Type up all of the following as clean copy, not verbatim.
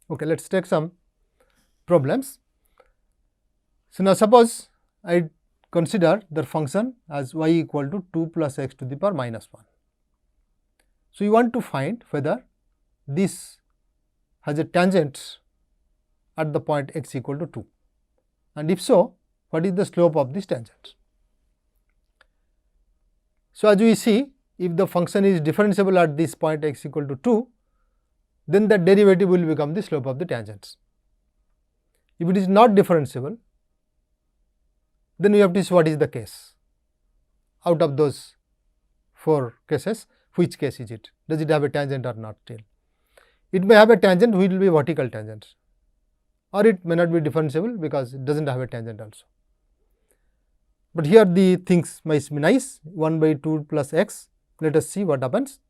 Okay, let us take some problems. So, now suppose I consider the function as y equal to 2 plus x to the power minus 1. So, you want to find whether this has a tangent at the point x equal to 2, and if so, what is the slope of this tangent. So, as we see, if the function is differentiable at this point x equal to 2, then the derivative will become the slope of the tangents. If it is not differentiable, then we have to see what is the case. Out of those 4 cases, which case is it? Does it have a tangent or not still? It may have a tangent which will be vertical tangent, or it may not be differentiable because it does not have a tangent also. But here the things might be nice, 1 by 2 plus x. Let us see what happens.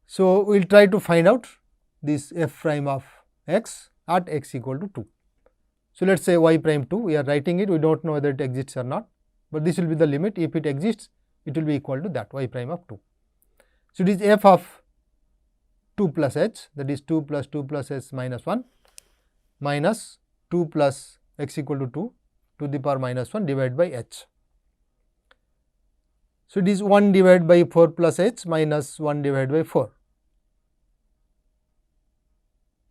So, we will try to find out this f prime of x at x equal to 2. So, let us say y prime 2, we are writing it, we do not know whether it exists or not, but this will be the limit. If it exists, it will be equal to that y prime of 2. So, it is f of 2 plus h, that is 2 plus h minus 1 minus 2 plus x equal to 2 to the power minus 1 divided by h. So, it is 1 divided by 4 plus h minus 1 divided by 4.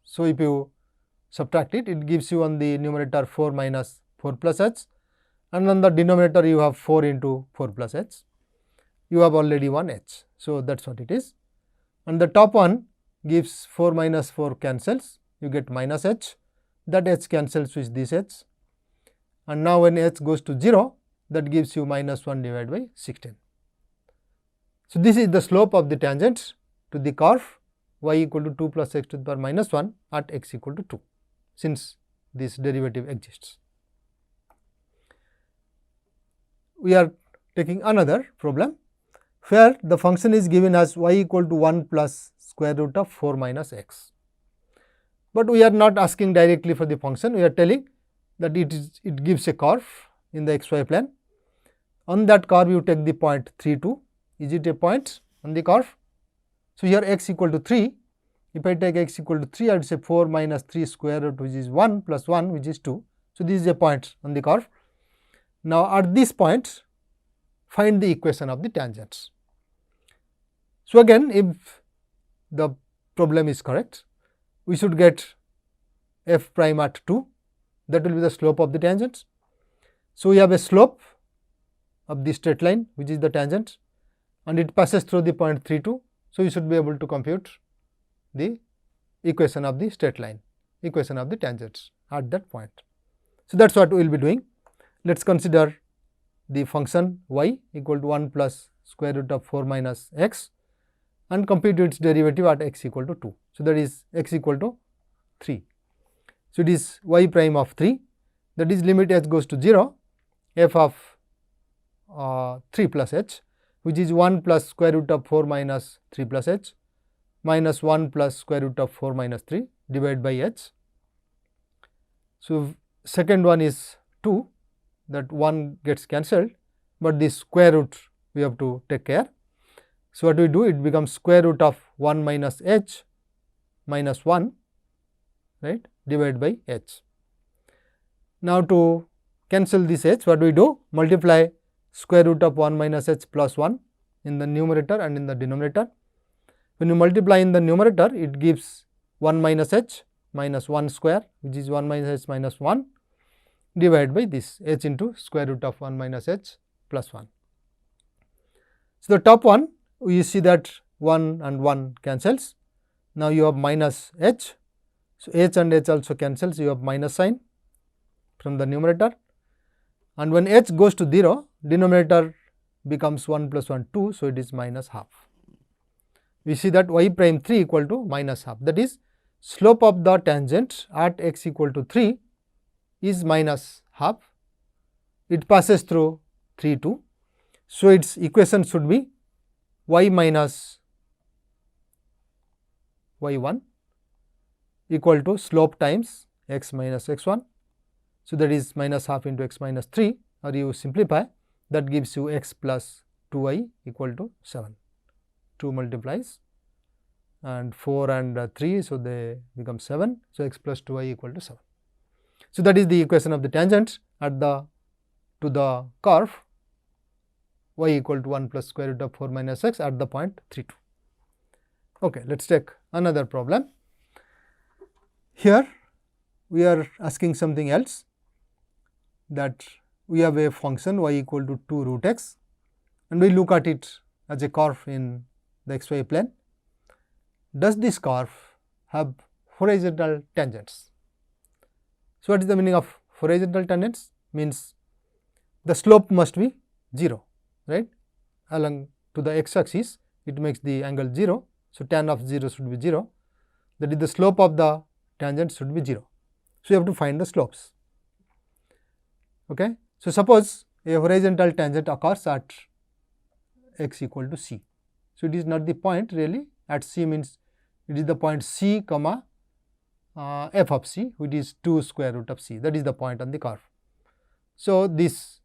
So, if you subtract it, it gives you on the numerator 4 minus 4 plus h, and on the denominator you have 4 into 4 plus h. You have already 1 h. So, that is what it is. And the top one gives 4 minus 4 cancels, you get minus h, that h cancels with this h, and now when h goes to 0, that gives you minus 1 divided by 16. So, this is the slope of the tangent to the curve y equal to 2 plus x to the power minus 1 at x equal to 2, since this derivative exists. We are taking another problem where the function is given as y equal to 1 plus square root of 4 minus x. But we are not asking directly for the function, we are telling that it gives a curve in the xy plane. On that curve you take the point 3, 2. Is it a point on the curve? So, here x equal to 3, if I take x equal to 3, I would say 4 minus 3 square root, which is 1 plus 1, which is 2. So, this is a point on the curve. Now, at this point, find the equation of the tangents. So, again, if the problem is correct, we should get f prime at 2, that will be the slope of the tangents. So, we have a slope of the straight line, which is the tangent, and it passes through the point 3, 2. So, you should be able to compute the equation of the straight line, equation of the tangents at that point. So, that is what we will be doing. Let us consider the function y equal to 1 plus square root of 4 minus x and compute its derivative at x equal to 2. So, that is x equal to 3. So, it is y prime of 3, that is limit h goes to 0, f of 3 plus h, which is 1 plus square root of 4 minus 3 plus h minus 1 plus square root of 4 minus 3 divided by h. So, second one is 2, that 1 gets cancelled, but this square root we have to take care. So, what we do, it becomes square root of 1 minus h minus 1, right, divided by h. Now, to cancel this h, what we do, multiply square root of 1 minus h plus 1 in the numerator and in the denominator. When you multiply in the numerator, it gives 1 minus h minus 1 square, which is 1 minus h minus 1 divided by this h into square root of 1 minus h plus 1. So, the top one, we see that 1 and 1 cancels. Now, you have minus h. So, h and h also cancels, you have minus sign from the numerator, and when h goes to 0, denominator becomes 1 plus 1 2. So, it is minus half. We see that y prime 3 equal to minus half, that is slope of the tangent at x equal to 3 is minus half. It passes through 3 2. So, its equation should be y minus y1 equal to slope times x minus x1. So, that is minus half into x minus 3, or you simplify, that gives you x plus 2y equal to 7. 2 multiplies and 4 and 3. So, they become 7. So, x plus 2 y equal to 7. So, that is the equation of the tangents at the to the curve y equal to 1 plus square root of 4 minus x at the point 3 2. Okay, let us take another problem. Here we are asking something else, that we have a function y equal to 2 root x and we look at it as a curve in the xy plane. Does this curve have horizontal tangents? So, what is the meaning of horizontal tangents? Means the slope must be 0, right, along to the x axis, it makes the angle 0. So, tan of 0 should be 0, that is the slope of the tangent should be 0. So, you have to find the slopes. Okay. So, suppose a horizontal tangent occurs at x equal to c. So, it is not the point really at c, means it is the point c comma f of c, which is 2 square root of c, that is the point on the curve. So, this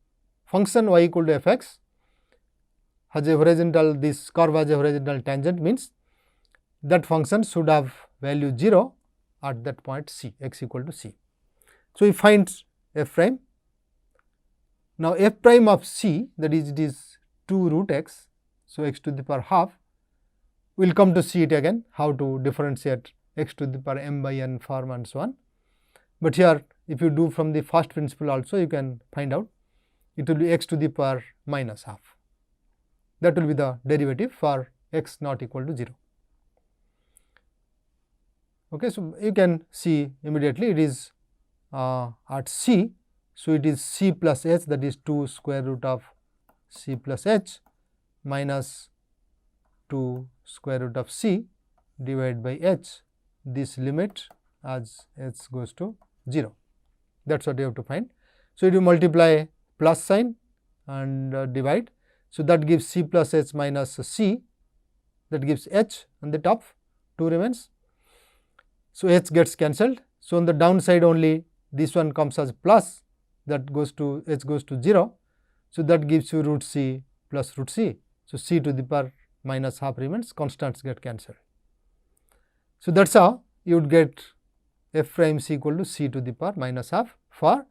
function y equal to f x has a horizontal, this curve has a horizontal tangent, means that function should have value 0 at that point c, x equal to c. So, we find f prime. Now, f prime of c, that is it is 2 root x. So, x to the power half, we will come to see it again, how to differentiate x to the power m by n form and so on. But here if you do from the first principle also, you can find out it will be x to the power minus half. That will be the derivative for x not equal to 0. Okay, so, you can see immediately it is at c. So, it is c plus h, that is 2 square root of c plus h minus 2 square root of c divided by h, this limit as h goes to 0. That is what you have to find. So, you multiply plus sign and divide. So, that gives c plus h minus c, that gives h on the top, 2 remains. So, h gets cancelled. So, on the downside only this one comes as plus, that goes to h goes to 0. So, that gives you root c plus root c. So, c to the power minus half remains, constants get cancelled. So, that is how you would get f prime c equal to c to the power minus half for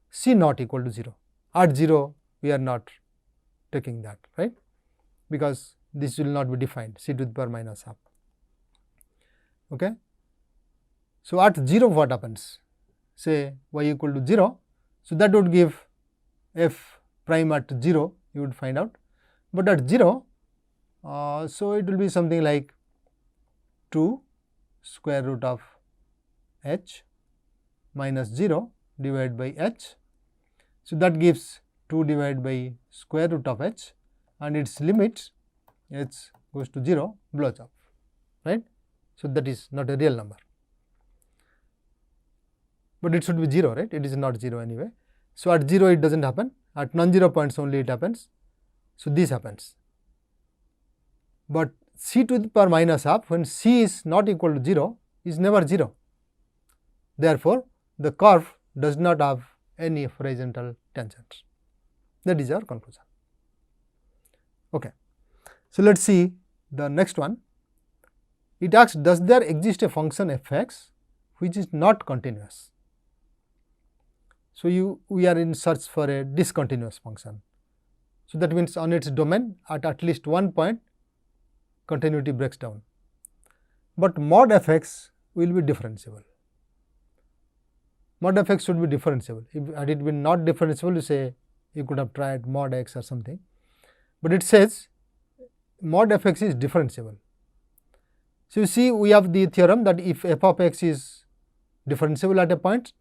c not equal to 0. At 0 we are not taking that, right, because this will not be defined, c to the power minus half. Okay. So, at 0 what happens? Say y equal to 0. So, that would give f prime at 0, you would find out, but at 0, so it will be something like 2 square root of h minus 0 divided by h. So, that gives 2 divided by square root of h and its limit h goes to 0 blows up, right. So, that is not a real number, but it should be 0, right, it is not 0 anyway. So, at 0 it does not happen, at non-zero points only it happens. So, this happens, but c to the power minus half when c is not equal to 0 is never 0. Therefore, the curve does not have any horizontal tangents. That is our conclusion. Okay. So, let us see the next one. It asks, does there exist a function f x which is not continuous? So, we are in search for a discontinuous function. So, that means on its domain at least one point continuity breaks down, but mod f x will be differentiable. Mod f x should be differentiable. If had it been not differentiable, you say you could have tried mod x or something, but it says mod f x is differentiable. So, you see we have the theorem that if f of x is differentiable at a point,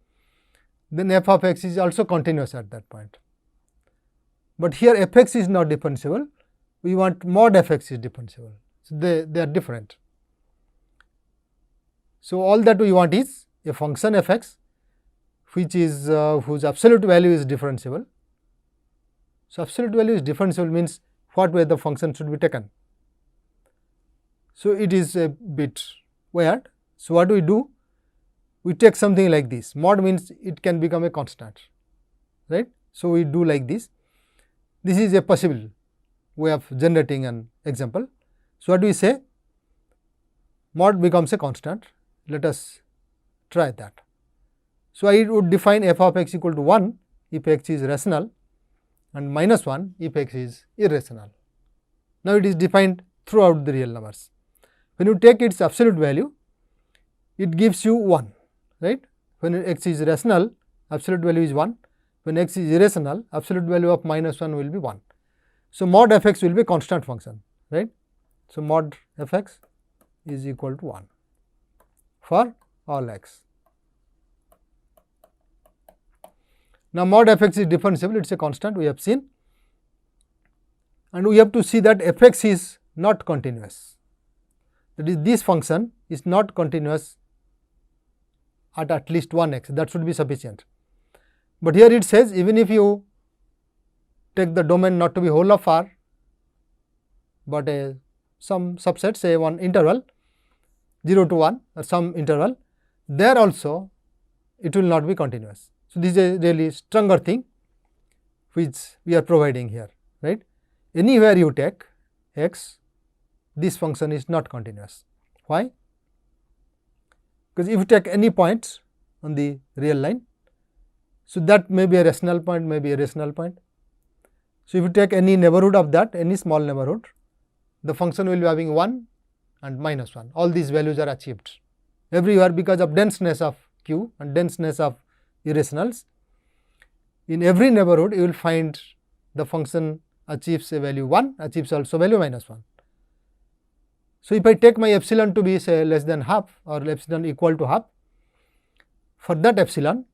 then f of x is also continuous at that point. But here f x is not differentiable, we want mod f x is differentiable. So, they are different. So, all that we want is a function f x which is whose absolute value is differentiable. So, absolute value is differentiable means what way the function should be taken. So, it is a bit weird. So, what do? We take something like this, mod means it can become a constant, right. So, we do like this. This is a possible way of generating an example. So, what do we say? mod becomes a constant. Let us try that. So, I would define f of x equal to 1 if x is rational and minus 1 if x is irrational. Now, it is defined throughout the real numbers. When you take its absolute value, it gives you 1, right. When x is rational, absolute value is 1. When x is irrational, absolute value of minus 1 will be 1. So, mod f x will be a constant function, right. So, mod f x is equal to 1 for all x. Now, mod f x is differentiable, it is a constant we have seen, and we have to see that f x is not continuous. That is, this function is not continuous at least one x, that should be sufficient. But here it says even if you take the domain not to be whole of R, but some subset, say one interval 0 to 1 or some interval, there also it will not be continuous. So, this is a really stronger thing which we are providing here, right. Anywhere you take x, this function is not continuous. Why? Because if you take any point on the real line, so that may be a rational point, may be a irrational point. So, if you take any neighborhood of that, any small neighborhood, the function will be having 1 and minus 1, all these values are achieved everywhere because of denseness of Q and denseness of irrationals. In every neighborhood you will find the function achieves a value 1, achieves also value minus 1. So, if I take my epsilon to be say less than half or epsilon equal to half, for that epsilon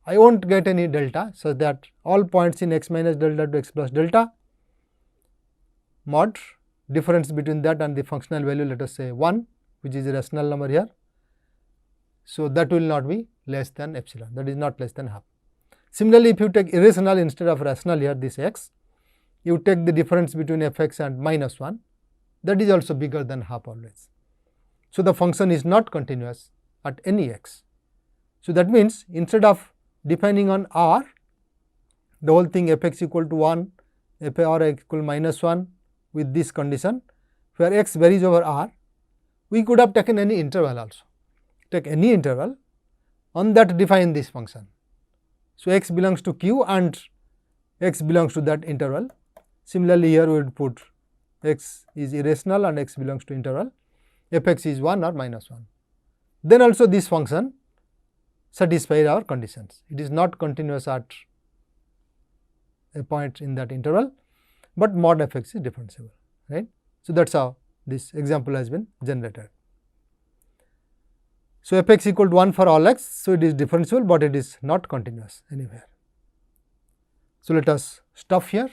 I will not get any delta, so that all points in x minus delta to x plus delta mod difference between that and the functional value, let us say 1, which is a rational number here. So, that will not be less than epsilon, that is not less than half. Similarly, if you take irrational instead of rational here, this x, you take the difference between f x and minus 1, that is also bigger than half always. So, the function is not continuous at any x. So, that means instead of defining on R, the whole thing f x equal to 1, f r equal minus 1 with this condition, where x varies over R, we could have taken any interval also. Take any interval, on that define this function. So, x belongs to Q and x belongs to that interval. Similarly, here we would put x is irrational and x belongs to interval, f x is 1 or minus 1. Then also this function satisfies our conditions. It is not continuous at a point in that interval, but mod f x is differentiable, right. So, that is how this example has been generated. So, f x equal to 1 for all x. So, it is differentiable, but it is not continuous anywhere. So, let us stop here.